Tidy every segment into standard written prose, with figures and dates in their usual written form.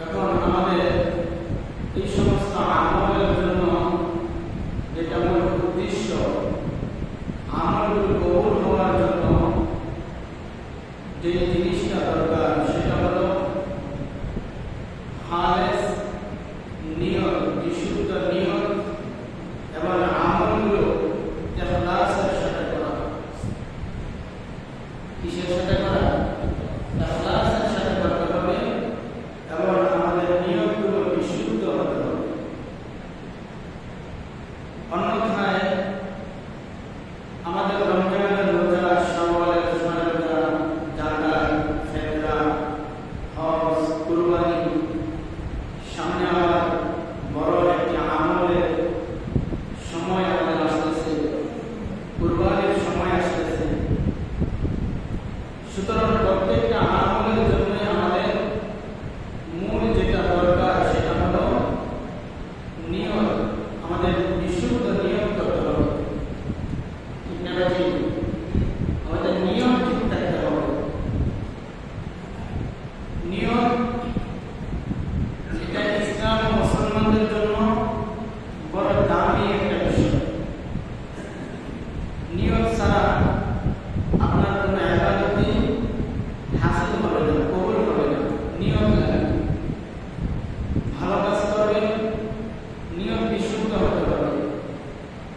এখন আমাদের এই সমস্ত আমলের জন্য যেটা মূল উদ্দেশ্য, আমলগুলো কবুল হওয়ার জন্য যে জিনিসটা দরকার সেটা হলো খালেস নিয়ত, বিশুদ্ধ নিয়ত এবং আমলগুলো ইখলাসের সাথে করা। কিসের সাথে করা? ইখলাসের সাথে করতে হবে এবং আমাদের নিয়তগুলো বিশুদ্ধ হতে হবে। অন্যথায় আমাদের রমজানের রোজা, শাওয়ালের রোজা, যাকাত, ফিতরা, হজ, কুরবানি, সামনে আবার বড় একটি আমলের সময় আমাদের আসতেছে, কুরবানির সময় আসতেছে। সুতরাং প্রত্যেকটা আমলের জন্য আমাদের মূল যেটা দরকার সেটা হলো নিয়ত। আমাদের বিশুদ্ধ নিয়ত করতে হবে। আমাদের নিয়ম ঠিক থাকতে হবে। নিয়ম এটা ইসলাম ও মুসলমানদের জন্য বড় দামি একটা বিষয়। নিয়ত ছাড়া আপনার কোনো ইবাদতই হাসিল হবে না, কবুল হবে না। নিয়ত লাগবে। ভালো কাজ করবেন, নিয়ত বিশুদ্ধ হতে হবে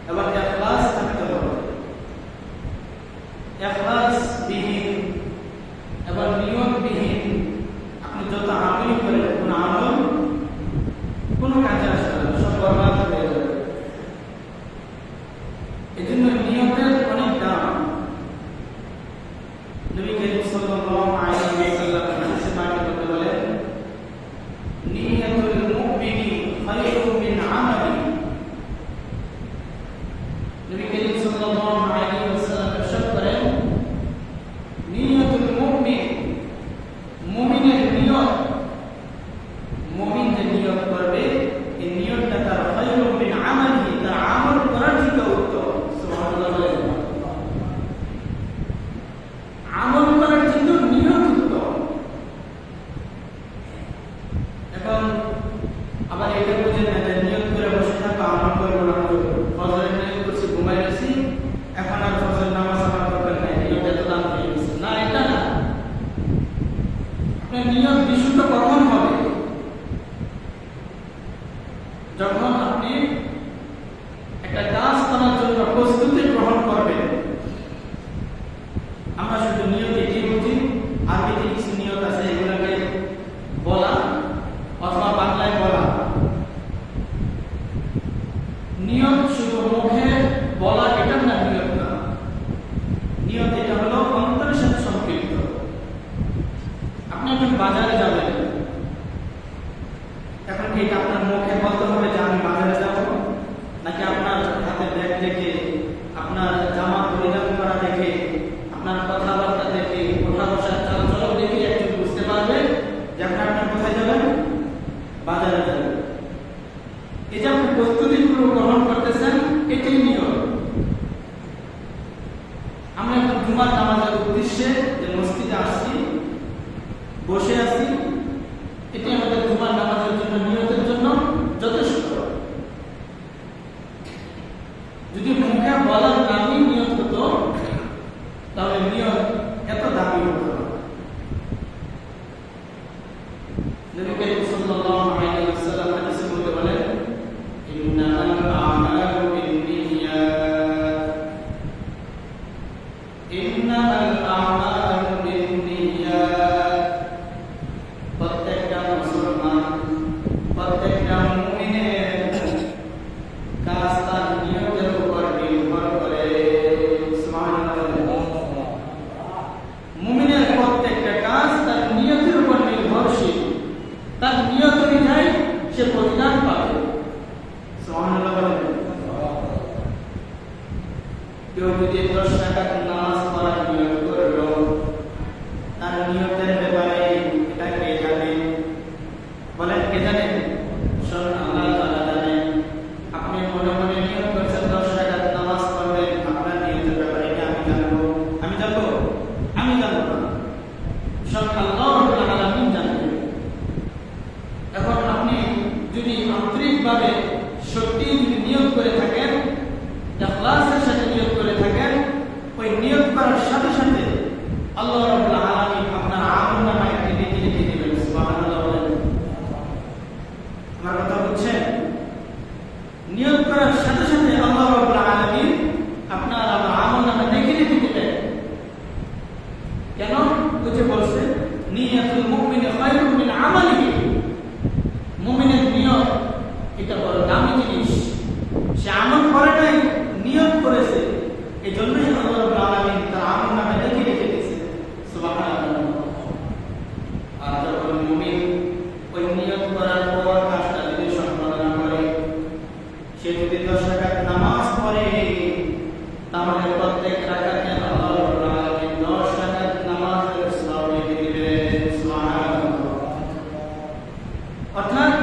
এবং ইখলাস থাকতে হবে। ইখলাস বিহীন এবং নিয়ত বিহীন আপনি যত আমল করেন, কোন আমল কোনো কাজে আসবে না, সব বরবাদ হয়ে যাবে। এই জন্য নিয়তের অনেক দাম। নবী করিম সাল্লাল্লাহু আলাইহি ওয়াসাল্লাম হাদিসে পাকে বলেন, নিয়তুল মুমিনি খায়রুম মিন আমালি। নবী করিম সাল্লাল্লাহু আলাইহি ওয়াসাল্লাম ইরশাদ করেন, নিয়তুল মুমিন, মুমিনের নিয়ত, মুমিন যে নিয়ত করবে এই নিয়তটা তার খায়রুম মিন আমালি, তার আমল করার থেকে উত্তম। সুবহানাল্লাহ বলেন। আমল করার থেকে নিয়ত উত্তম। এখন আবার এটা বুঝেন না যে নিয়ত করে বসে থাকো, আমল করবো না, ফজরের নিয়ত করছি, ঘুমাই গেছি, এখন আর ফজর নামাজ আমার দরকার নাই, নিয়ত এত দাম হয়ে গেছে। না, এটা না। আপনার নিয়ত বিশুদ্ধ কখন হবে? যখন আপনি একটা কাজ করার জন্য প্রস্তুতি গ্রহণ করবেন। আমরা শুধু নিয়ত এটি বুঝি, আরবিতে কিছু নিয়ত আছে, এগুলোকে বলা অথবা বাংলায় বলা। নিয়ত শুধু মুখে বলা, এটা না নিয়ত না। নিয়ত এটা হলো অন্তরের সাথে সম্পৃক্ত। আপনি এখন বাজারে যাবেন, এখন কি এটা আপনার মুখে বলতে হবে যে আমি বাজারে যাব, নাকি আপনার হাতে ব্যাগ দেখে, আপনার জামা পরিধান করা দেখে, আপনার কথাবার্তা দেখে, ওঠা বসার চালচলন দেখে একজন বুঝতে পারবে যে আপনার কোথায় যাবেন? বাজারে যাবেন। এই যে আপনি প্রস্তুতিগুলো গ্রহণ করতেছেন, এটি নিয়ম। আমরা এখন জুমার নামাজের উদ্দেশ্যে যে মসজিদে আসছি, বসে আছি, এটি আমাদের জুমার নামাজের জন্য, নিয়তের জন্য যথেষ্ট। যদি মুখে বলার নামই নিয়ত হতো, তাহলে নিয়ত এত দামি হতো না। নবী করিম সাল্লাল্লাহু আলাইহি ওয়াসাল্লাম হাদিসে বলতে বলেন, ইন্নামাল আ'মালু বিন্নিয়াত, ইন্নামাল আ'মালু বিন্নিয়াত। প্রত্যেকটা মুসলমান, প্রত্যেকটা মুমিনের কাজ তার নিয়তের উপর নির্ভর করে। সুবহানাল্লাহ। মুমিনের প্রত্যেকটা কাজ তার নিয়তের উপর নির্ভরশীল। তার নিয়ত অনুযায়ী সে প্রতিদান পাবে। সুবহানাল্লাহ বলেন। কেউ যদি 10 রাকাত নামাজ পড়ার নিয়ত করলো, তার নিয়তের ব্যাপারে এটা কে জানে? বলেন, কে জানে? স্বয়ং আল্লাহ তাআলা জানেন। আপনি মনে মনে নিয়ত করছেন 10 রাকাত নামাজ পড়বেন, আপনার নিয়তের ব্যাপারে এটা আমি জানবো। আমি জানবো? আমি জানবো না। স্বয়ং আল্লাহ রাব্বুল আলামিন জানেন। সাথে সাথে আল্লাহ রাব্বুল আলামিন আপনার আমার আমলনামা লিখে দিবেন। কেন? ওই যে বলছে নিয়াতুল মুমিনি খায়রুম মিন আমালিহি, মুমিনের নিয়ত এটা বড় দামি জিনিস। সে আমল করে নাই, নিয়ত করেছে, এই জন্যই আল্লাহ রাব্বুল আলামিন তার আমলনামা লিখে দিয়েছে। সুবহানাল্লাহ। আর যখন মুমিন ওই নিয়ত করার পর কাজটা যদি সম্পাদন করে, সে যদি 10 রাকাত নামাজ পড়ে, তাহলে প্রত্যেক রাকাতে আল্লাহ রাব্বুল আলামিন 10 রাকাত নামাজের সওয়াব লিখে দিবেন। সুবহানাল্লাহ। অর্থাৎ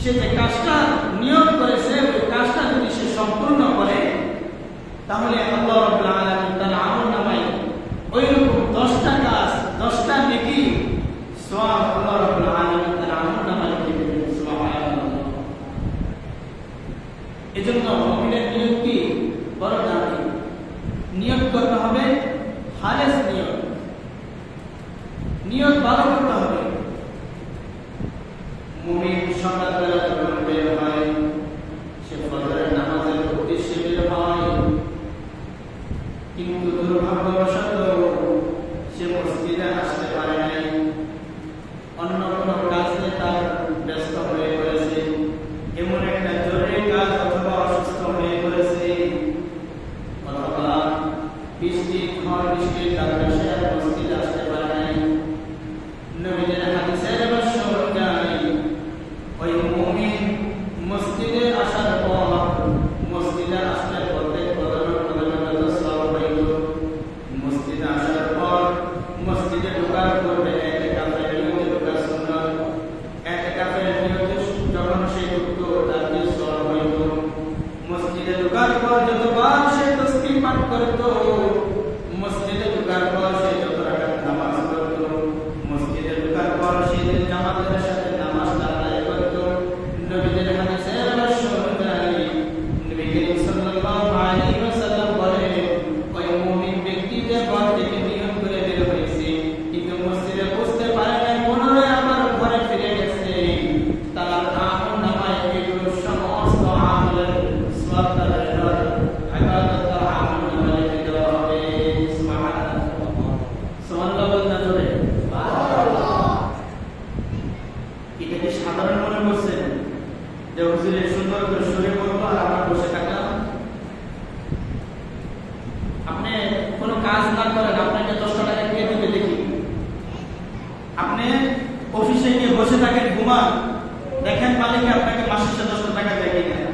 সে যে কাজটা নিয়ত করেছে, ওই কাজটা যদি সে সম্পূর্ণ করে, তাহলে আল্লাহ রাব্বুল আলামিন তার আমলনামায় ওইরকম 10টা কাজ, 10টা নেকি সওয়াব আল্লাহ রাব্বুল আলামিন তার আমলনামায় লিখে দিবেন। সুবহানাল্লাহ। এজন্য মুমিনের নিয়ত কি বড় দামি। নিয়ত করতে হবে খালেস নিয়ত, নিয়ত ভালো করতে হবে। মুমিন সকালবেলা যখন বের হয়, সে ফজরের নামাজের উদ্দেশ্যে বের হয়, কিন্তু দুর্ভাগ্যবশত সে মসজিদে আসতে পারে নাই, অন্য কোনো কাজে তার ব্যস্ত হয়ে পড়েছে, এমন একটা জরুরি কাজ অথবা অসুস্থ হয়ে পড়েছে, অথবা ঝড় বৃষ্টির কারণে সে আর মসজিদে আসতে পারে নাই। নবীজির হাদিসের ভাষ্য অনুযায়ী ওই মুমিন মসজিদে আসার পর, মসজিদে আসলে প্রত্যেক কদমে সওয়াব হইল। মসজিদে আসার পর মসজিদে ঢোকার পূর্বে ইতিকাফের নিয়তে ঢোকা সুন্নাত, ইতিকাফের নিয়তে যখন সে ঢুকতো তার কি সওয়াব হইল। মসজিদে ঢোকার পর যতবার সে তাসবিহ পাঠ করত, মসজিদে ঢোকার পর সে যত রাকাত নামাজ পড়ত, মসজিদে ঢোকার পর সে জামাতের সাথে নামাজটা আদায় করত। নবীজির হাদিসের ভাষ্য অনুযায়ী নবী করিম সাল্লাল্লাহু আলাইহি ওয়াসাল্লাম বলেন, ওই মুমিন ব্যক্তি যে ঘর থেকে নিয়ত করে বের হয়েছে, কিন্তু মসজিদে পৌঁছতে পারে নাই, পুনরায় আবার ঘরে ফিরে গেছে, তার আমলনামায় এগুলো সমস্ত আমলের সওয়াব তার ইবাদত তার আমলনামায় লিখে দেওয়া হবে। সুবহানাল্লাহ। সুবহানাল্লাহ বলতে হবে। সুবহানাল্লাহ। এটা কি সাধারণ মনে করছেন যে হুজুরে সুন্দর করে সুরে বলবো আর আমরা বসে থাকলাম? আপনি কোনো কাজ না করেন, আপনাকে 10 টাকা কে দিবে দেখি? আপনি অফিসে গিয়ে বসে থাকেন, ঘুমান, দেখেন মালিক আপনাকে মাসে 10 টাকা দেয় কিনা।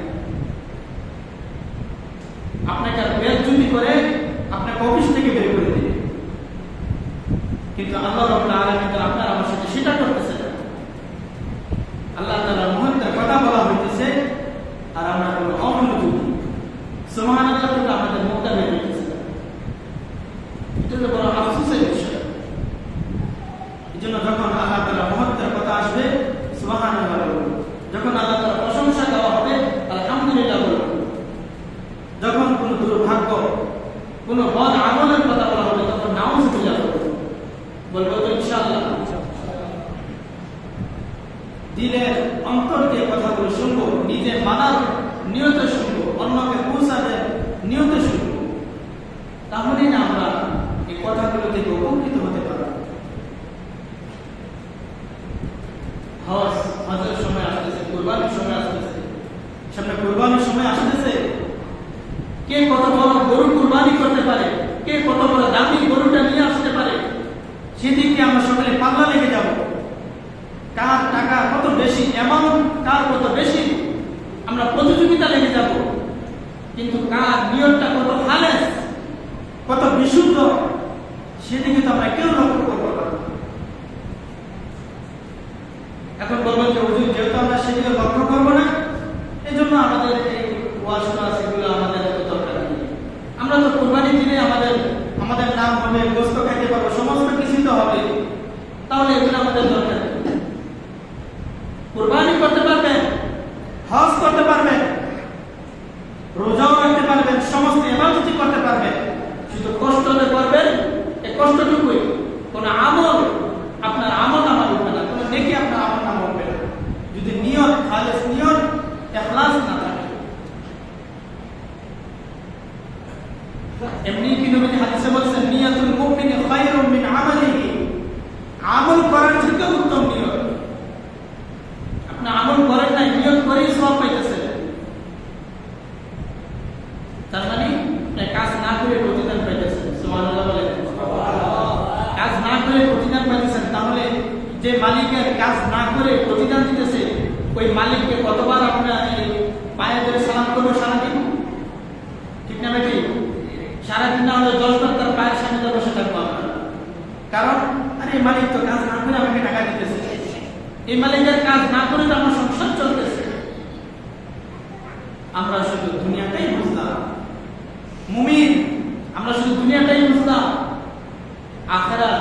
আপনাকে আর বেজ্জতি করে আপনাকে অফিস থেকে বের করে দিবে, কিন্তু আল্লাহ রাব্বুল আলামিন তো আপনার আমার সাথে সেটা করতেছে না। আল্লাহ তাআলার মহত্বের কথা বলা হইতেছে আর আমরা কোনো অমনোযোগী। সুবহানাল্লাহ, কিন্তু আমাদের মুখটা বের হইতেছে না। এটা তো বড় আফসোসের বিষয়। এজন্য যখন আল্লাহ তাআলার মহত্বের কথা আসবে, সুবহানাল্লাহ বলুন। যখন আল্লাহ তাআলার প্রশংসা গাওয়া হবে, আলহামদুলিল্লাহ বলুন। যখন কোনো দুর্ভাগ্য, কোনো বদ আমলের কথা বলা হবে, তখন নাউজুবিল্লাহ বলবো তো ইনশাআল্লাহ। দিলের অন্তর দিয়ে কথাগুলো শুনবো, নিজে মানার নিয়তে শুনবো, অন্যকে পৌঁছাতে নিয়তে শুনবো, তাহলেই না আমরা এই কথাগুলো থেকে উপকৃত হতে পারবো। হজের সময় আসতেছে, কুরবানির সময় আসতেছে, সামনে কুরবানির সময় আসতেছে। কে কত বড় গরু কুরবানি করতে পারে, কে কত বড় দামি গরুটা নিয়ে আসতে পারে, সেদিকে আমরা সকলে পাল্লা লেগে যাব। কার টাকা কত বেশি, অ্যামাউন্ট কার কত বেশি, আমরা প্রতিযোগিতা লেগে যাব। কিন্তু কার নিয়তটা কত খালেস, কত বিশুদ্ধ, সেদিকে তো আমরা কেউ লক্ষ্য করবো না। এখন বলবো যে হুজুর, যেহেতু আমরা সেদিকে লক্ষ্য করবো না, এই জন্য আমাদের এই ওয়াজটা সেগুলো আমাদের এত দরকার নেই। আমরা তো কুরবানি দিলে আমাদের নাম হবে, গোশত খেতে পারবো, সমস্ত কিছু তো হবে, তাহলে এগুলো আমাদের দরকার নেই। কুরবানি করতে পারবেন, হজ করতে পারবেন, রোজাও রাখতে পারবেন, সমস্ত ইবাদতই করতে পারবেন, শুধু কষ্টতে করবেন। এই কষ্টটুকুই, কোন আমল আপনার আমল নামা উঠবে না, কোন নেকি আপনার আমল নামা উঠবে না, যদি নিয়ত খালেস নিয়ত, ইখলাস না থাকে। করার থেকে উত্তম নিয়ত। আপনি আমল করেন নাই, নিয়ত করেই সওয়াব পাইতেছেন, তার মানে আপনি কাজ না করে প্রতিদান পাইতেছেন। সুবহানাল্লাহ বলেন। কাজ না করে প্রতিদান পাইতেছেন, তাহলে যে মালিকের কাজ না করে প্রতিদান দিতেছে ওই মালিককে কতবার আপনার পায়ে ধরে সালাম করবো সারাদিন? ঠিক না বেটি? সারাদিন না হলে 10 বার তার পায়ের সামনে বসে থাকবো আমরা। কারণ আরে মালিক তো কাজ না করে আমাকে টাকা দিতেছে, এই মালিকের কাজ না করে তো আমার সংসার চলতেছে। আমরা শুধু দুনিয়াটাই বুঝলাম, মুমিন আমরা শুধু দুনিয়াটাই বুঝলাম, আখিরাত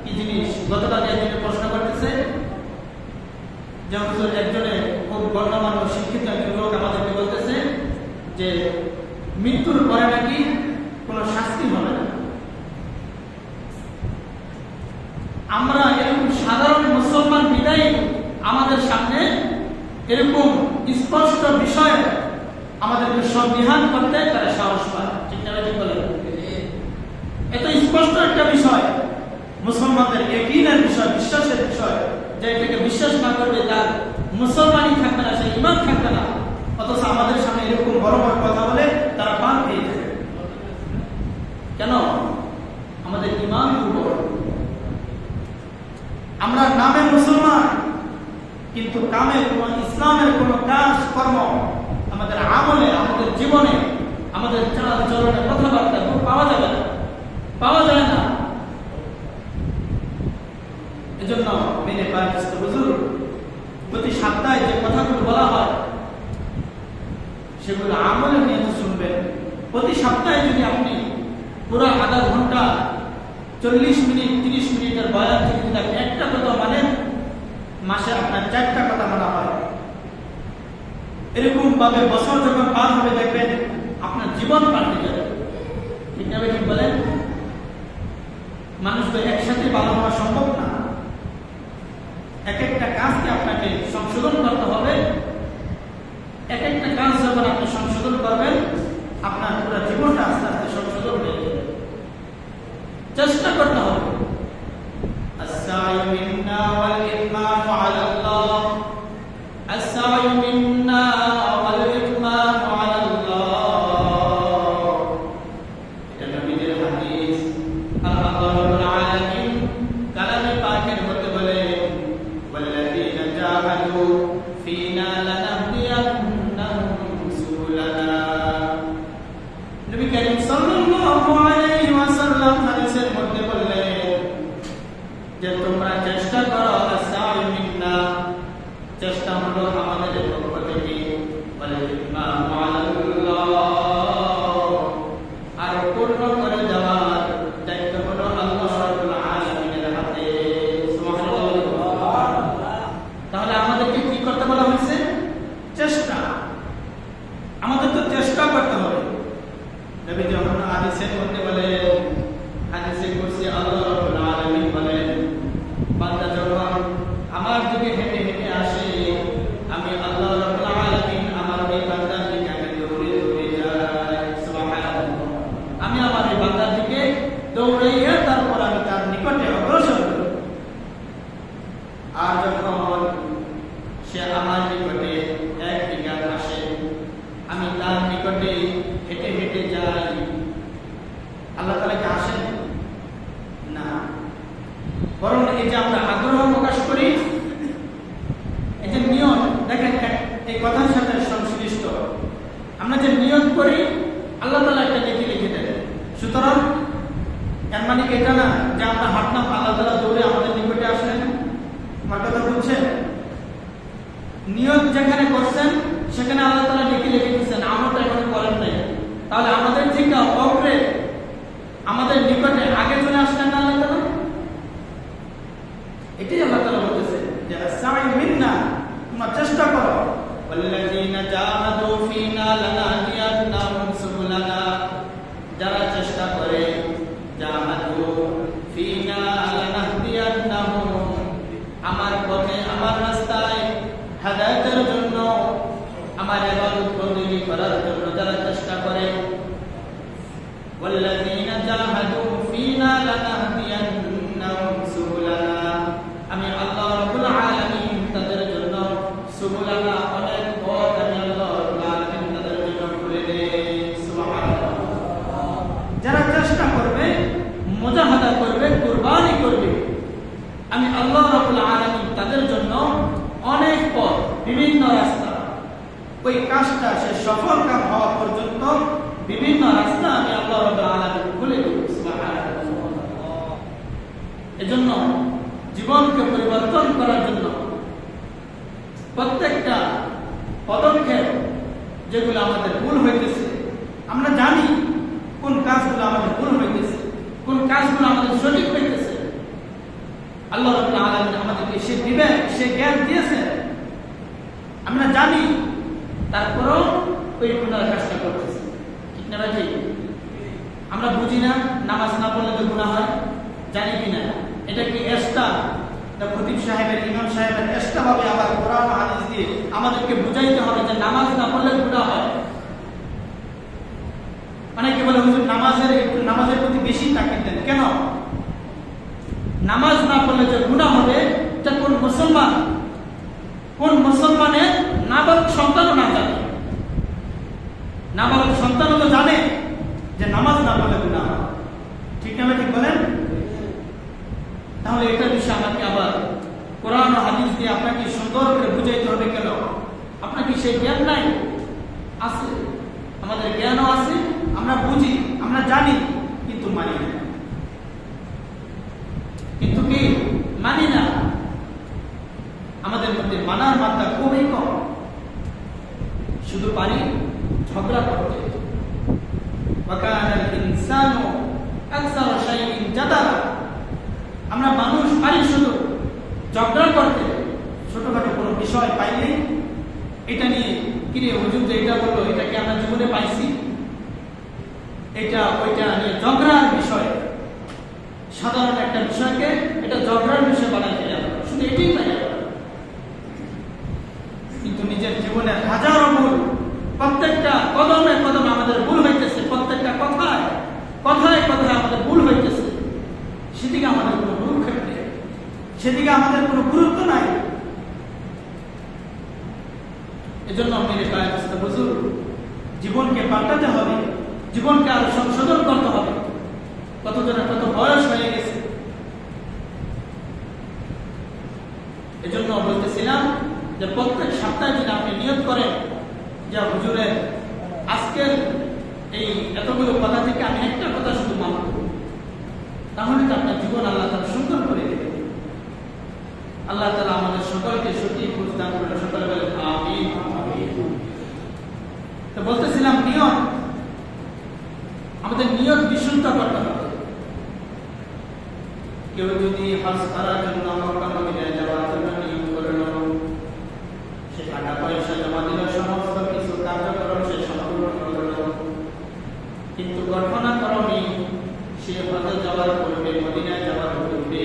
কি জিনিস? গতকাল একজনে প্রশ্ন করতেছে যে একজনে খুব গণ্যমান্য শিক্ষিত একজন লোক আমাদেরকে বলতেছে যে মৃত্যুর পরে নাকি কোনো শাস্তি হবে না। আমরা এরকম সাধারণ মুসলমান বিদায়ী আমাদের সামনে এরকম স্পষ্ট বিষয় আমাদেরকে সন্দেহান করতে তারা সাহস পায়। ঠিক না ঠিক বলেন? এত স্পষ্ট একটা বিষয়, মুসলমানদের ইয়াকিনের বিষয়, বিশ্বাসের বিষয়, যে এটাকে বিশ্বাস না করবে তার মুসলমানই থাকবে না, সে ঈমান থাকবে না। অথচ আমাদের সামনে এরকম বড় বড় কথা বলে তারা পান পেয়ে যায়। কেন? আমাদের ঈমান দুর্বল। আমরা নামে মুসলমান, কিন্তু কামে কোন ইসলামের কোন কাজ কর্ম আমাদের আমলে, আমাদের জীবনে, আমাদের চলনে, কথাবার্তা পাওয়া যাবে না, পাওয়া যায় না। এজন্য মেনে পাকিস্ত হুজুর প্রতি সপ্তাহে যে কথাগুলো বলা হয় সেগুলো আমলে নিয়ে শুনবেন। প্রতি সপ্তাহে যদি আপনি পুরো আধা ঘন্টা 40 মিনিট 30 মিনিটের বয়ান থেকে যদি আপনি একটা কথা মানেন, মাসে আপনার 4টা কথা মানা হয়। এরকম ভাবে বছর যখন পার হবে দেখবেন আপনার জীবন পাল্টে যাবে। ঠিক না ঠিক বলেন? মানুষ তো একসাথে ভালো হওয়া সম্ভব না। এক একটা কাজকে আপনাকে সংশোধন করতে হবে। এক একটা কাজ যখন আপনি সংশোধন করবেন, আপনার পুরো জীবনটা আস্তে আস্তে সংশোধন হয়ে যাবে। চেষ্টা করতে হবে। السعي منا والإتمام على الله السعي منا والإتمام على الله এটা নবীদের হাদিস। আল্লাহ রাব্বুল আলামিন কালামে পাকের মধ্যে বলেন والذين جاهدوا فينا لنهدينهم سبلنا। নবী করিম সাল্লাল্লাহু আলাইহি ওয়াসাল্লাম হাদিসের মধ্যে বললেন যে তোমরা চেষ্টা করো, আসাই মিন্না, চেষ্টা হলো আমাদের পক্ষ থেকে, বলে ইমাম আল্লাহ, আর পূর্ণ করে দেওয়ার দায়িত্ব হলো আল্লাহ রাব্বুল আলামিনের হাতে। সুবহানাল্লাহ। তাহলে আমাদেরকে কি করতে বলা হয়েছে? চেষ্টা। আমাদের তো চেষ্টা করতে হবে। নবী যখন হাদিসের মধ্যে বলে, হাদিসে কুরসি আল্লাহ রাব্বুল আলামিন বলেন, বান্দা যখন আমার দিকে হেঁটে হেঁটে আসে, আমি আল্লাহ রাব্বুল আলামিন আমার এই বান্দার দিকে আমি দৌড়ে দৌড়ে যাই। সুবহানাল্লাহ। আমি আমার এই বান্দার দিকে দৌড়াইয়া তারপর আমি তার নিকটে অগ্রসর হই। আর যখন সে আমার নিকটে 1 বিঘা আসে, আমি তার নিকটে হেঁটে হেঁটে যাই। আল্লাহ তাআলা কি আসেন না? বরং এই যে আমরা আগ্রহ প্রকাশ করি, এই যে নিয়ত, দেখেন এই কথার সাথে সংশ্লিষ্ট, আমরা যে নিয়ত করি আল্লাহ তাআলা একটা নেকি লিখে দেন। সুতরাং এর মানে এটা না যে আমরা হাঁটলাম, আল্লাহ তাআলা দৌড়ে আমাদের নিকটে আসলেন। আমার কথা বুঝছেন? নিয়ত যেখানে করছেন সেখানে আল্লাহ তাআলা নেকি লিখে দিচ্ছেন, আমলটা এখনো করেন নাই, তাহলে আমাদের থেকে অগ্রে, আমাদের নিকটে আগে চলে আসলেন না আল্লাহ তাআলা। এটাই আল্লাহ তাআলা বলতেছে যে আসাই মিন্না, তোমরা চেষ্টা করো। ওয়াল্লাযীনা জাহাদু ফীনা লানাহদিয়ান্নাহুম সুবুলানা, যারা চেষ্টা করে, জাহাদু ফীনা লানাহদিয়ান্নাহুম, আমার পথে, আমার রাস্তায় হেদায়েতের জন্য, আমার ইবাদত বন্দেগী করার জন্য যারা চেষ্টা করে, ওয়াল্লাযীনা জাহাদু ফীনা লানাহদিয়ান্নাহুম সুবুলানা, আমি আল্লাহ রাব্বুল আলামিন তাদের জন্য সুবুলানা অনেক পথ আমি আল্লাহ রাব্বুল আলামিন তাদের জন্য খুলে দেই। সুবহানাল্লাহ। যারা চেষ্টা করবে, মুজাহাদা করবে, কুরবানি করবে, আমি আল্লাহ রাব্বুল আলামিন তাদের জন্য অনেক পথ, বিভিন্ন রাস্তা, ওই কাজটা সে সফল কাম হওয়া পর্যন্ত বিভিন্ন রাস্তা আমি আল্লাহ রাব্বুল আলামিন খুলে দেব। সুবহানাল্লাহ। এজন্য জীবনকে পরিবর্তন করার জন্য প্রত্যেকটা পদক্ষেপ যেগুলো আমাদের ভুল হইতেছে, আমরা জানি কোন কাজগুলো আমাদের ভুল হইতেছে, কোন কাজগুলো আমাদের সঠিক হইতেছে। আল্লাহ রাব্বুল আলামিন আমাদেরকে সে বিবেক, সে জ্ঞান দিয়েছে, আমরা জানি, তারপরও ওই গুনার কাজটা করতেছি। ঠিক না ভাই? আমরা বুঝি না নামাজ না পড়লে তো গুনাহ হয়, জানি কিনা? এটা কি এক্সট্রা খতিব সাহেবের, ইমাম সাহেবের এক্সট্রা ভাবে আবার কোরআন হাদিস দিয়ে আমাদেরকে বুঝাইতে হবে যে নামাজ না পড়লে গুনাহ হয়? অনেকে বলে হুজুর নামাজের প্রতি বেশি তাকিদ দেন কেন? নামাজ না পড়লে যে গুনাহ হবে এটা কোন মুসলমানের নাবালক সন্তানও না জানে? নাবালক সন্তানও তো জানে যে নামাজ না পড়লে গুনাহ হয়। ঠিক না? ঠিক বলেন? তাহলে এটা বিষয়ে আমাকে আবার কোরআন ও হাদিস দিয়ে আপনাকে সুন্দর করে বুঝাইতে হবে কেন? আপনার কি সেই জ্ঞান নাই? আছে, আমাদের জ্ঞানও আছে, আমরা বুঝি, আমরা জানি, কিন্তু মানি না। কিন্তু কি মানি না? আমাদের মধ্যে মানার মাত্রা খুবই কম। শুধু পারি ঝগড়া করতে। ওয়াকানাল ইনসানু আকসারা শাইইন জাদালা। আমরা মানুষ পারি শুধু ঝগড়া করতে। ছোটখাটো কোনো বিষয় পাইলে এটা নিয়ে কিরে হুজুর যে এটা বললো, এটা কি আমরা জীবনে পাইছি? এটা ওইটা নিয়ে ঝগড়ার বিষয়, সাধারণ একটা বিষয়কে এটা ঝগড়ার বিষয় বানাইতে যাবে, শুধু এটাই পাই। কিন্তু নিজের জীবনের হাজারো ভুল, প্রত্যেকটা কদমে কদমে আমাদের ভুল হইতেছে, প্রত্যেকটা কথায় কথায় কথায় আমাদের ভুল হইতেছে। সেদিকে আমাদের কোনো ভূক্ষেপ নেই, সেদিকে আমাদের কোনো গুরুত্ব নাই। এজন্য মেরে কায়দা হুজুর, জীবনকে পাল্টাতে হবে, জীবনকে আরো সংশোধন করতে হবে। কতজনের কত বয়স হয়ে গেছে। এজন্য বলতেছিলাম যে প্রত্যেক সপ্তাহে যদি আপনি নিয়ত করেন যে হুজুরের আজকের এই এতগুলো কথা থেকে আমি একটা কথা শুধু মানব, তাহলে তো আপনার জীবন আল্লাহ তাআলা সুন্দর করে দেবে। আল্লাহ তাআলা আমাদের সকলকে সঠিক বুঝ দান করেন। সকলে বলেন আমিন। তো বলতেছিলাম নিয়ত, আমাদের নিয়ত বিশুদ্ধ করতে হবে। কেউ যদি হজ করার জন্য মক্কা মদিনায় যাওয়ার জন্য নিয়ত করলো, সে টাকা পয়সা জমা দিল, সমস্ত কিছু কার্যক্রম সে সম্পূর্ণ করলো, কিন্তু ঘটনাক্রমে সে হজে যাওয়ার পূর্বে, মদিনায় যাওয়ার পূর্বে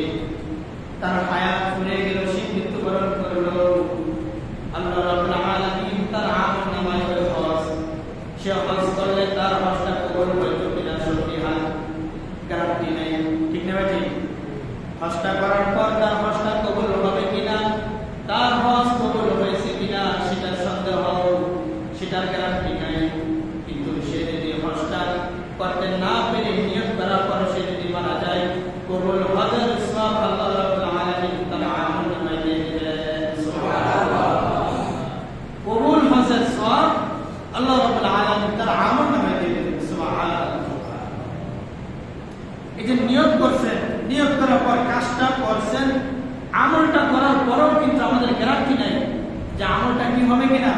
তার হায়াত ফুরে গেল, সে মৃত্যুবরণ করলো। আল্লাহ রাব্বুল আলামিন তার আমলনামায় হজ, সে হজ করলে তার হজটা কবুল হইতো কিনা সন্দেহান, গ্যারান্টি নাই। ঠিক না ভাই? হজটা করার পর তার হজটা কবুল হবে কিনা, তার হজ কবুল হয়েছে কিনা সেটার সন্দেহ, সেটার গ্যারান্টি নাই। কিন্তু সে যদি হজটা করতে না পেরে নিয়ত করার পর সে যদি মারা যায়, কবুল হজের সওয়াব আল্লাহ রাব্বুল আলামিন তার আমলনামায় দিয়ে দিবেন। সুবহানাল্লাহ। কবুল হজের সওয়াব আল্লাহ রাব্বুল আলামিন তার আমলনামায় দিয়ে দিবেন। সুবহানাল্লাহ। এই যে নিয়ত করছেন, নিয়ত করার পর কাজটা করছেন, আমলটা করার পরেও কিন্তু আমাদের গ্যারান্টি নাই যে আমলটা কি হবে কিনা,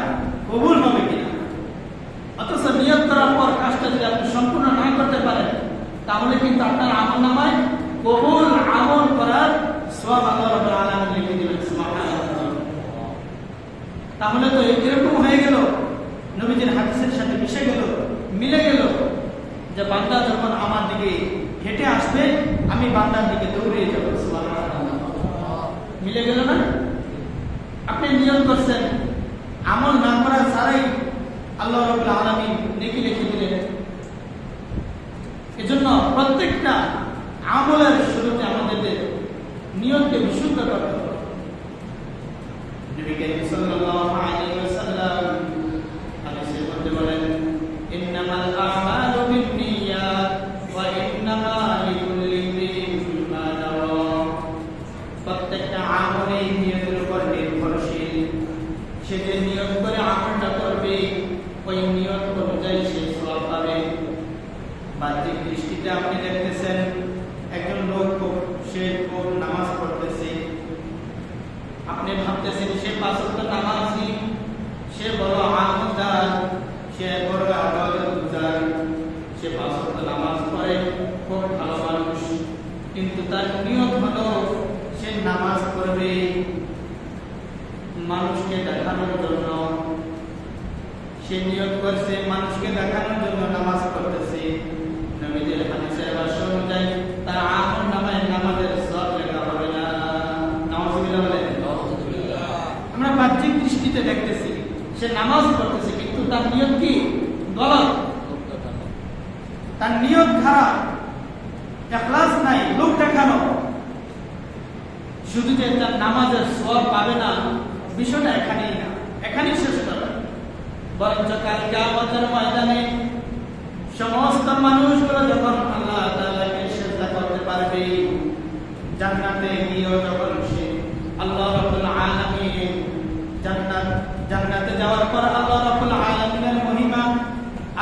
কবুল হবে কিনা। অথচ নিয়ত করার পর কাজটা যদি আপনি সম্পূর্ণ না করতে পারেন, তাহলে কিন্তু আপনার আমলনামায় কবুল আমল করার সওয়াব আল্লাহ রাব্বুল আলামিন লিখে দিবেন। সুবহানাল্লাহ। তাহলে তো এরকম হয়ে গেল, নবীজির হাদিসের সাথে মিশে গেল, মিলে গেল যে বান্দা যখন আমার দিকে হেঁটে আসবে, আমি বান্দার দিকে দৌড়িয়ে যাব। সুবহানাল্লাহ। মিলে গেল না? আপনি নিয়ত করছেন, আমল না করা ছাড়াই আল্লাহ রাব্বুল আলামিন নেকি লিখে দিলেন। এজন্য প্রত্যেকটা আমলের শুরুতে আমাদের নিয়তকে বিশুদ্ধ করতে হবে। সে যে নিয়ত করে আমলটা করবে ওই নিয়ত অনুযায়ী সে সওয়াব পাবে। বাহ্যিক দৃষ্টিতে আপনি দেখতেছেন একজন লোক সে খুব নামাজ পড়তেছে, আপনি ভাবতেছেন সে 5 ওয়াক্ত নামাজি, সে বড় আমলদার, সে বড় ইবাদতগুজার, সে 5 ওয়াক্ত নামাজ পড়ে, খুব ভালো মানুষ। কিন্তু তার নিয়ত হলো সে নামাজ পড়বে মানুষকে দেখানোর জন্য। সে নিয়ত করছে মানুষকে দেখানোর জন্য নামাজ পড়তেছে। নবীদের হাদিসের ভাষ্য অনুযায়ী তার আমল নামায় নামাজের সওয়াব লেখা হবে না। নাউজুবিল্লাহ বলেন। আমরা বাহ্যিক দৃষ্টিতে দেখতেছি সে নামাজ পড়তেছে, কিন্তু তার নিয়ত কি? গলত। তার নিয়ত খারাপ, ইখলাস নাই, লোক দেখানো। শুধু যে তার নামাজের সওয়াব পাবে না বিষয়টা এখানেই না, এখানেই শেষ হবে। বরঞ্চ কাল কিয়ামতের ময়দানে সমস্ত মানুষগুলো যখন আল্লাহ তাআলাকে সিজদা করতে পারবে, জান্নাতে গিয়েও যখন সে আল্লাহ রাব্বুল আলামিন জান্নাতে যাওয়ার পর আল্লাহ রাব্বুল আলামিনের মহিমা,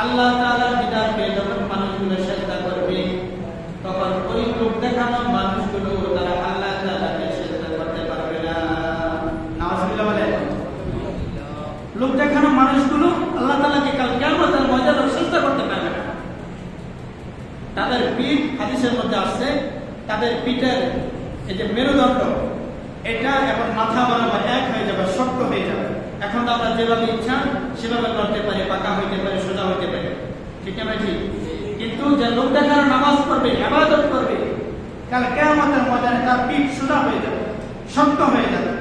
আল্লাহ তাআলার বিধান পেয়ে যখন মানুষগুলো সিজদা করবে, তখন ওই লোক দেখানো মানুষগুলো তারা আল্লাহ তাআলাকে সিজদা করতে পারবে না। নাউজুবিল্লাহ বলেন। লোক দেখানো মানুষগুলো আল্লাহ তাআলাকে কাল কিয়ামতের ময়দানে সিজদা করতে পারবে না। তাদের পিঠ, হাদিসের মধ্যে আসছে, তাদের পিঠের এই যে মেরুদণ্ড এটা এখন মাথা বরাবর এক হয়ে যাবে, শক্ত হয়ে যাবে। এখন তো আমরা যেভাবে ইচ্ছা সেভাবে করতে পারি, পাকা হইতে পারে, সোজা হইতে পারে, ঠিক না ঠিক? কিন্তু যে লোক দেখানো নামাজ পড়বে, ইবাদত করবে, কাল কিয়ামতের ময়দানে তার পিঠ সোজা হয়ে যাবে, শক্ত হয়ে যাবে।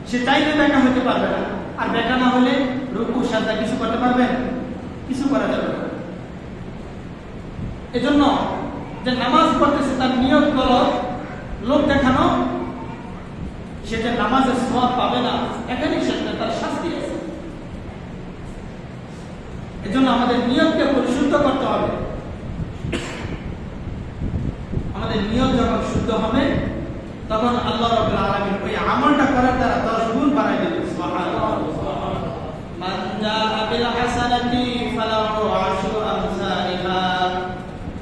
সে চাইলে বেঁকা হইতে পারবে না, আর বেঁকা না হলে রুকু সাজদা কিছু করতে পারবেন? কিছু করা যাবে না। এজন্য যে নামাজ পড়তেছে তার নিয়ত গলত, লোক দেখানো, সে যে নামাজের সওয়াব পাবে না, এখানেই সেটা তার শাস্তি আছে। এজন্য আমাদের নিয়তকে পরিশুদ্ধ করতে হবে। আমাদের নিয়ত যখন শুদ্ধ হবে তখন আল্লাহ রাব্বুল আলামিন ওই আমলটা করার দ্বারা 10 গুণ বাড়ায় দিবেন। সুবহানাল্লাহ। মান জাআ বিল হাসানাতি ফালাহু আশরু আমসালিহা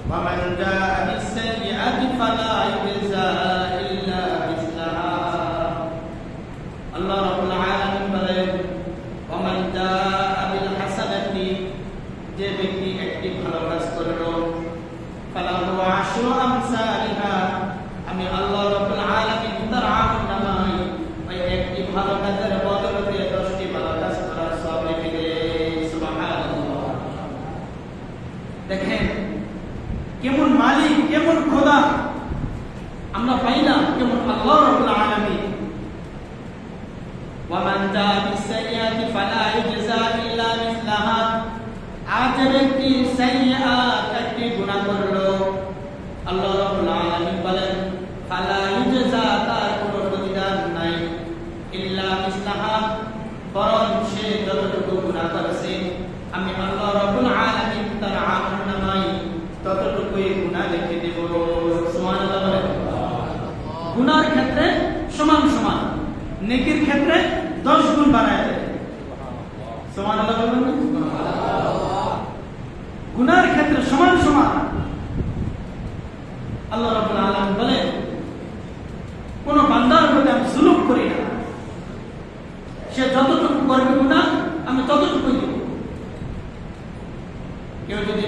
ওয়া মান জাআ বিস সাইয়্যাতি ফালা ইউজা ইল্লা মিসলাহা। আল্লাহ রাব্বুল আলামিন বলেন, ওয়া মান জাআ বিল হাসানাতি, যে ব্যক্তি একটি ভালো কাজ করলো, ফালাহু আশরু আমসালিহা, আমি আল্লাহ রাব্বুল আলামিন তার আমলনামায় ওই একটি ভালো কাজের বদলে 10টি ভালো কাজ করার সওয়াব লিখে দেয়। সুবহানাল্লাহ। দেখেন কেমন মালিক, কেমন খোদা আমরা পাইলাম, কেমন আল্লাহ রাব্বুল আলামিন। ওয়া মান জাআ বিস সাইয়্যাতি ফালা ইউজা ইল্লা মিসলাহা, আর যে ব্যক্তি সাইয়্যাত একটি গুনাহ করলো, আল্লাহ রাব্বুল আলামিন বলেন ফালা ইউজা, তার কোনো প্রতিদান নাই, ইল্লা মিসলাহা, বরং সে যতটুকু গুনাহ করেছে আমি আল্লাহ রাব্বুল আলামিন তার আমলনামায় ততটুকুই গুনাহ লিখে দেব। সুবহানাল্লাহ বলেন। গুনার ক্ষেত্রে সমান সমান, নেকির ক্ষেত্রে 10 গুণ বাড়ায় দেয়। সুবহানাল্লাহ বলেন। গুনার ক্ষেত্রে সমান সমান। আল্লাহ রাব্বুল আলামিন বলেন কোন বান্দার প্রতি আমি জুলুম করি না, সে যতটুকু করবে গুনাহ আমি ততটুকুই দেব। কেউ যদি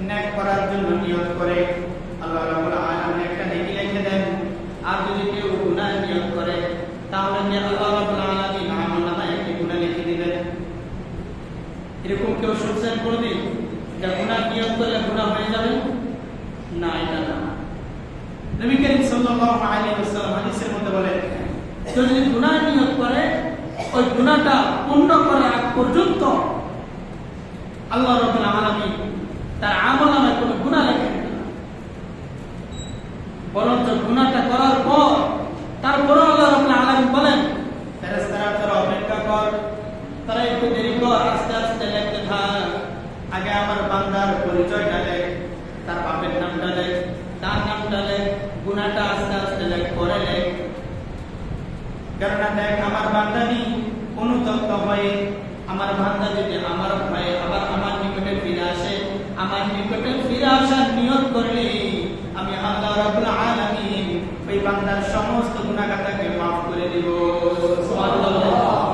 নেক করার জন্য নিয়ত করে, আল্লাহ রাব্বুল আলামিন একটা নেকি লিখে দেন। আর যদি কেউ গুনাহ নিয়ত করে, তাহলে আল্লাহ রাব্বুল আলামিন আমলনামায় একটি গুনাহ লিখে দিবেন। এরকম কেউ শুনছেন কোনদিন যে গুনাহ নিয়ত করলে গুনাহ হয়ে যাবে? না, এটা না। নবী করিম সাল্লাল্লাহু আলাইহি ওয়াসাল্লাম হাদিসের মধ্যে বলেন, কেউ যদি গুনাহ নিয়ত করে, ওই গুনাহটা পূর্ণ করার আগ পর্যন্ত আল্লাহ রাব্বুল আলামিন তার আমলনামায় কোনো গুনাহ লেখেন না। বরঞ্চ গুনাহটা করার পর তারপর আল্লাহ রাব্বুল আলামিন বলেন, ফেরেশতারা তোরা অপেক্ষা কর, তারা একটু দেরি কর, আস্তে আস্তে লিখতে থাক। আগে আমার বান্দার পরিচয়টা লেখ, তার বাপের নামটা লেখ, তার নামটা লেখ, গুনাহটা আস্তে আস্তে লেখ, পরে লেখ। কেননা দেখ আমার বান্দানি অনুতপ্ত হয়ে আমার বান্দা যদি আমার ভয়ে আবার আমার নিকটে ফিরে আসে, আমার নিকটে ফিরে আসার নিয়ত করলে আমি আল্লাহ রাব্বুল আলামিন ওই বান্দার সমস্ত গুনাহটাকে মাফ করে দেব। সুবহানাল্লাহ।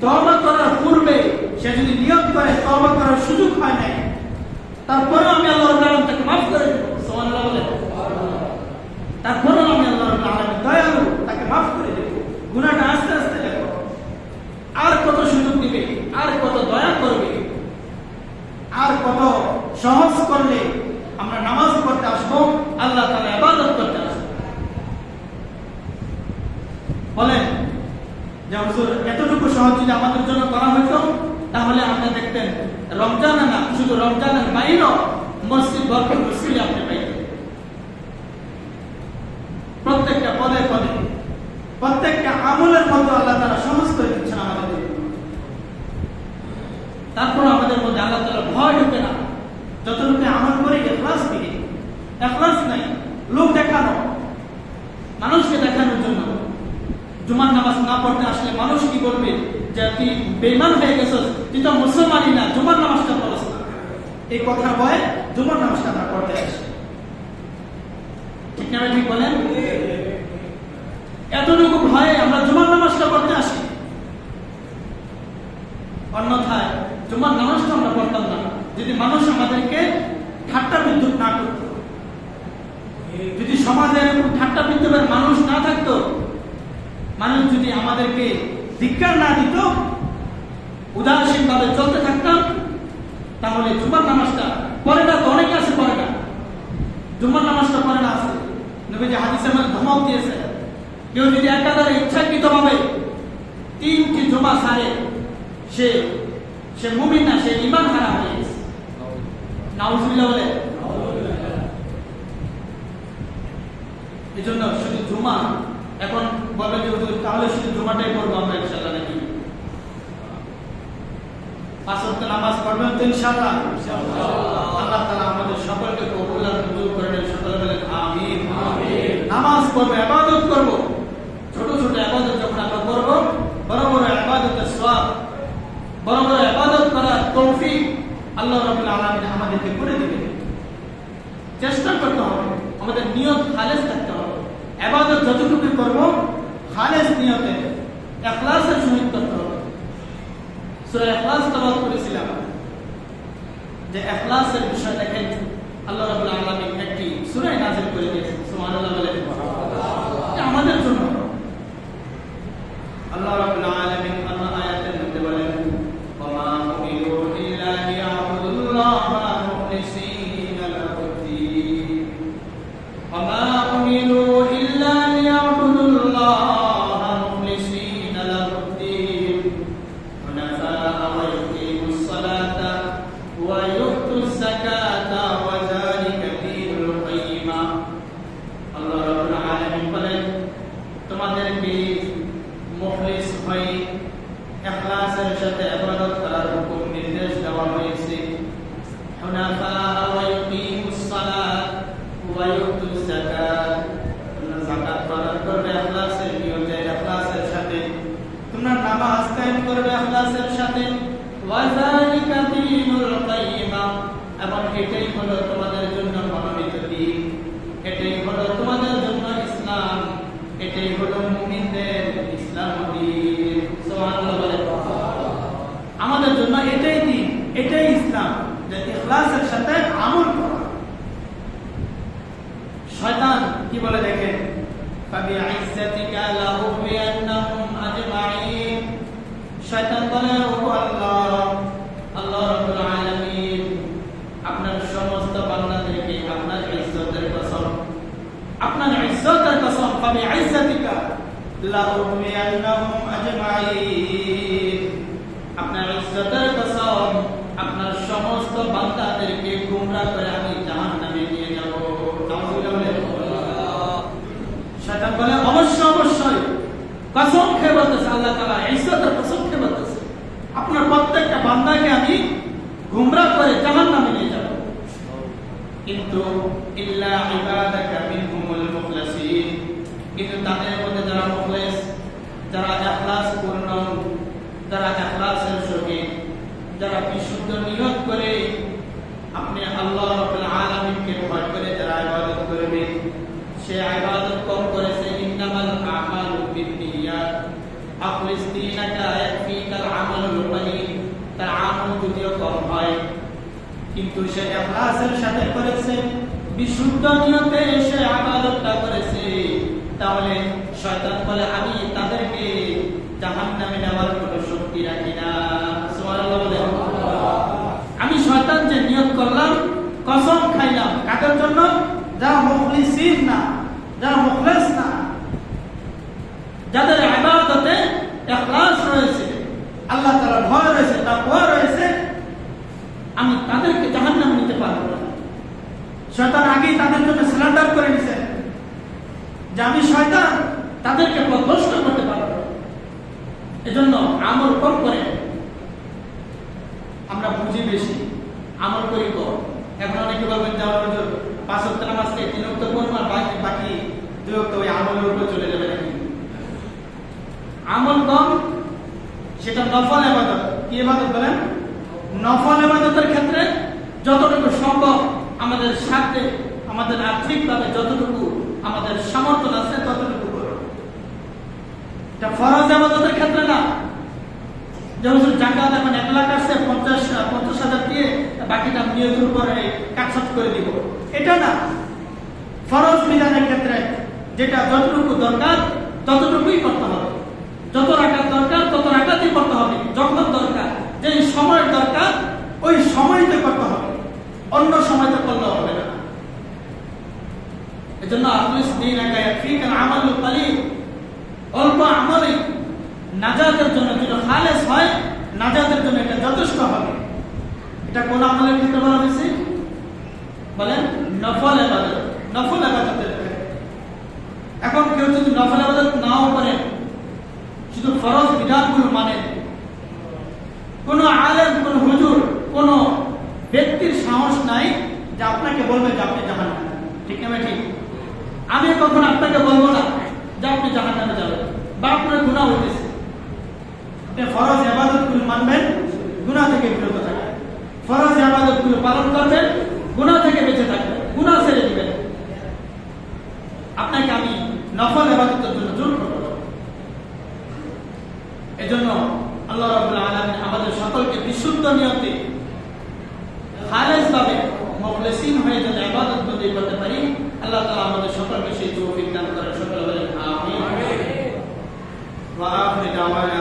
তওবা করার পূর্বে সে যদি নিয়ত করে তওবা করার সুযোগ হয় না, তারপরেও আমি আল্লাহ রাব্বুল আলামিন তাকে মাফ করে দেব। সুবহানাল্লাহ। তারপরেও আমি আল্লাহ রাব্বুল আলামিন দয়ালু, তাকে মাফ করে দেব। গুনাহটা আস্তে আস্তে দেখো আর কত সুযোগ দিবে, আর কত দয়া করবে, আর কত সহজ করলে আমরা নামাজ পড়তে আসবো, আল্লাহ তাআলা ইবাদত করতে আসবো। বলেন যে হুজুর এতটুকু সহজ যদি আমাদের জন্য করা হতো, তাহলে আপনি দেখতেন রমজান না শুধু রমজানের বাইরেও মসজিদ ভরপুর মসজিদে আপনি পাইতেন। প্রত্যেকটা পদে পদে প্রত্যেকটা আমলের মধ্যে আল্লাহ তাআলা সহজ করে দিচ্ছেন আমাদের। তারপর আমাদের মধ্যে আল্লাহ তাআলা ভয় ঢুকে না। যতটুকু আমল করি ইখলাস দিকে, ইখলাস নাই লোক দেখানো, মানুষকে দেখানোর জন্য। জুমার নামাজ না পড়তে আসলে মানুষ কি বলবে যে তুই বেঈমান হয়ে গেছিস, তুই তো মুসলমানই না, জুমার নামাজটা পড়ছ না। এই কথার ভয়ে জুমার নামাজটা না পড়তে আসে। ঠিক না ঠিক বলেন? এতটুকু ভয়ে আমরা জুমার নামাজটা পড়তে আসি, অন্যথায় জুমার নামাজটা আমরা পড়তাম না যদি মানুষ আমাদেরকে ঠাট্টা বিদ্রুপ না করত, যদি সমাজে এরকম ঠাট্টা বিদ্রুপের মানুষ না থাকতো, মানুষ যদি আমাদেরকে ধিক্কার না দিত, উদাসীন ভাবে চলতে থাকতাম, তাহলে জুমার নামাজটা পড়ে না। তো অনেকে আছে পড়ে না, জুমার নামাজটা পড়ে না আছে। নবীজি হাদিসের মধ্যে ধমক দিয়েছে, কেউ যদি একাধারে ইচ্ছাকৃতভাবে 3টি জুমা ছাড়ে, সে মুমিন না, সে ঈমান হারা হয়ে গেছে। নাউজুবিল্লাহ বলে। এজন্য শুধু জুমা, এখন বলবে যে তাহলে শুধু জুমাটাই পড়বো আমরা ইনশাআল্লাহ নাকি? 5 ওয়াক্ত নামাজ পড়বেন তো ইনশাআল্লাহ? আল্লাহ তাআলা আমাদের সকলকে কবুল আর মঞ্জুর করে নেন। সকলে বলেন আমিন। নামাজ পড়বো, ইবাদত করব। ছোট ছোট ইবাদত যখন আমরা করব, বড় বড় ইবাদতের সওয়াব, বড় বড় ইবাদত করার তৌফিক আল্লাহ রাব্বুল আলামিন আমাদেরকে করে দিবেন। চেষ্টা করতে হবে, আমাদের নিয়ত খালেস থাকতে হবে। ইবাদত যতটুকু করব খালেস নিয়তে ইখলাসের সহিত করতে হবে। সূরা ইখলাস তেলাওয়াত করেছিলাম, যে ইখলাসের বিষয় দেখেন আল্লাহ রাব্বুল আলামিন একটি সূরা নাযিল করে দিয়েছেন। সুবহানাল্লাহ বলেন। আমাদের জন্য আল্লাহ রাব্বুল আলামিন আল্লাহ আয়াতের মধ্যে বলেন, ওয়া মা উমিরু ইল্লা লিয়াবুদুল্লাহা মুখলিসিনা লাহুদ্দীন, ওয়া মা উমিরু ইল্লা লিয়াবুদুল্লাহা মুখলিসিনা লাহুদ্দীন হুনাফা'a ওয়া yuqimus salata ওয়া yu'tuz zakata ওয়া যালিকা দীনুল কাইয়্যিমা। আল্লাহ রাব্বুল আলামিন বলেন, তোমাদেরকে মুখলিস হয়ে ইখলাসের সাথে ইবাদত করার হুকুম নির্দেশ দেওয়া হয়েছে। হুনাফা'a ওয়া ইউকিমুস সালাত ওয়া ইউতুজ যাকাত, তোমরা যাকাত প্রদান করবে ইখলাসের নিয়তে, ইখলাসের সাথে। তোমরা নামাজ কায়েম করবে ইখলাসের সাথে। ওয়া যালিকা দীনুল কাইয়্যিমা, এবং এটাই হলো তোমাদের জন্য মনোনীত দিন, এটাই হলো তোমাদের জন্য ইসলাম, এটাই হলো মুমিনদের ইসলাম দিন। সুবহানাল্লাহ বলেন। আমাদের জন্য এটাই দিন, এটাই ইসলাম, যে ইখলাসের সাথে আমল করা। শয়তান কি বলে দেখেন, ফাবিইজ্জাতিকা লাউগওয়িয়ান্নাহুম আজমাইন। শয়তান বলে, ও আল্লাহ, আল্লাহ রাব্বুল আলামিন আপনার সমস্ত বান্দাদেরকে আপনার ইজ্জতের কসম, আপনার ইজ্জতের কসম, ফাবিইজ্জাতিকা লাউগওয়িয়ান্নাহুম আজমাইন, আপনার ইজ্জতের কসম, আপনার সমস্ত বান্দাদেরকে গোমরাহ করে আমি জাহান্নামে নিয়ে যাব। শয়তান বলে, অবশ্যই অবশ্যই, কসম খেয়ে বলতেছে আল্লাহ তাআলা, ইজ্জতের কসম খেয়ে বলতেছে, আপনার প্রত্যেকটা বান্দাকে আমি গোমরাহ করে জাহান্নামে নিয়ে যাব। কিন্তু ইল্লা ইবাদাকা মিনহুমুল মুখলাসিন, কিন্তু তাদের মধ্যে যারা মুখলিস, যারা ইখলাস পূর্ণ যারা ইখলাসের সঙ্গে, যারা বিশুদ্ধ নিয়ত করে আপনি আল্লাহ রাব্বুল আলামিনকে ভয় করে যারা ইবাদত করবে, সে ইবাদত কম করেছে। ইন্নামাল আমালু বিন্নিয়াত আখলিস দীনাকা ইয়াকফিকাল আমালুল কলিল। তার আমল যদিও কম হয় কিন্তু সে ইখলাসের সাথে করেছে, বিশুদ্ধ নিয়তে সে ইবাদতটা করেছে, তাহলে শয়তান বলে আমি তাদেরকে জাহান্নামে নেওয়ার কোনো শক্তি রাখি না। সুবহানাল্লাহ বলে আমি শয়তান যে নিয়ত করলাম, কসম খাইলাম, কাদের জন্য? যারা মুখলিসিন না, যারা মুখলিস না, যাদের ইবাদতে ইখলাস রয়েছে, আল্লাহ তাআলার ভয় রয়েছে, তাকওয়া রয়েছে, আমি তাদেরকে জাহান্নামে নিতে পারবো না। শয়তান আগেই তাদের জন্য সিলিন্ডার করে নিছে যে আমি শয়তান তাদেরকে পথভ্রষ্ট করতে পারবো না। এজন্য আমল কম করে, আমরা বুঝি বেশি, আমল করি কম। এখন অনেকে বলবেন যে আমার হুজুর 5 ওয়াক্ত নামাজ থেকে 3 ওয়াক্ত পড়বো আর বাকি 2 ওয়াক্ত ওই আমলের উপর চলে যাবে নাকি? আমল কম, সেটা নফল ইবাদত। কি ইবাদত বলেন? নফল ইবাদতের ক্ষেত্রে যতটুকু সম্ভব আমাদের সাথে, আমাদের আর্থিকভাবে যতটুকু আমাদের সামর্থ্য আছে ততটুকু করব। এটা ফরজ ইবাদতের ক্ষেত্রে না যে হুজুর জাকাত এখন 1 লাখ আছে, 50,000 দিয়ে বাকিটা নিয়তের উপরে কাটছাট করে দিব, এটা না। ফরজ বিধানের ক্ষেত্রে যেটা যতটুকু দরকার ততটুকুই করতে হবে, যত রাকাত দরকার তত রাকাতই করতে হবে, যখন দরকার, যে সময় দরকার ওই সময়তে করতে হবে, অন্য সময়তে করলে হবে না। এজন্য আখলিস দীনাকা ইয়াকফিকাল আমালুল কলিল, অল্প আমলে নাজাতের জন্য যদি খালেস হয়, নাজাতের জন্য এটা যথেষ্ট হবে। এটা কোন আমলের ক্ষেত্রে বলা হয়েছে? বলেন নফল ইবাদত। নফল ইবাদতের ক্ষেত্রে এখন কেউ যদি নফল ইবাদত নাও করে, শুধু ফরজ বিধানগুলো মানে, কোন আলেম, কোন হুজুর, কোন ব্যক্তির সাহস নাই যে আপনাকে বলবে যে আপনি জাহান্নামে, ঠিক না? ঠিক। আমি কখন আপনাকে বলবো না যে আপনি জাহান্নামে যাবেন বা আপনার গুনাহ হইতেছে। আপনি ফরজ ইবাদতগুলো মানবেন, গুনাহ থেকে বিরত থাকবেন, ফরজ ইবাদতগুলো পালন করবেন, গুনাহ থেকে বেঁচে থাকবেন, গুনাহ ছেড়ে দিবেন। আপনাকে আমি নফল ইবাদতের জন্য জোর করব। এজন্য আল্লাহ রাব্বুল আলামিন আমাদের সকলকে বিশুদ্ধ নিয়তে খালেস ভাবে মুখলিসিন হয়ে যদি ইবাদত বন্দেগী করতে পারি, আল্লাহ তাআলা আমাদের সকলকে সেই তৌফিক দান করেন। সকলে বলেন আমিন। ওয়া আখিরু দাওয়ানা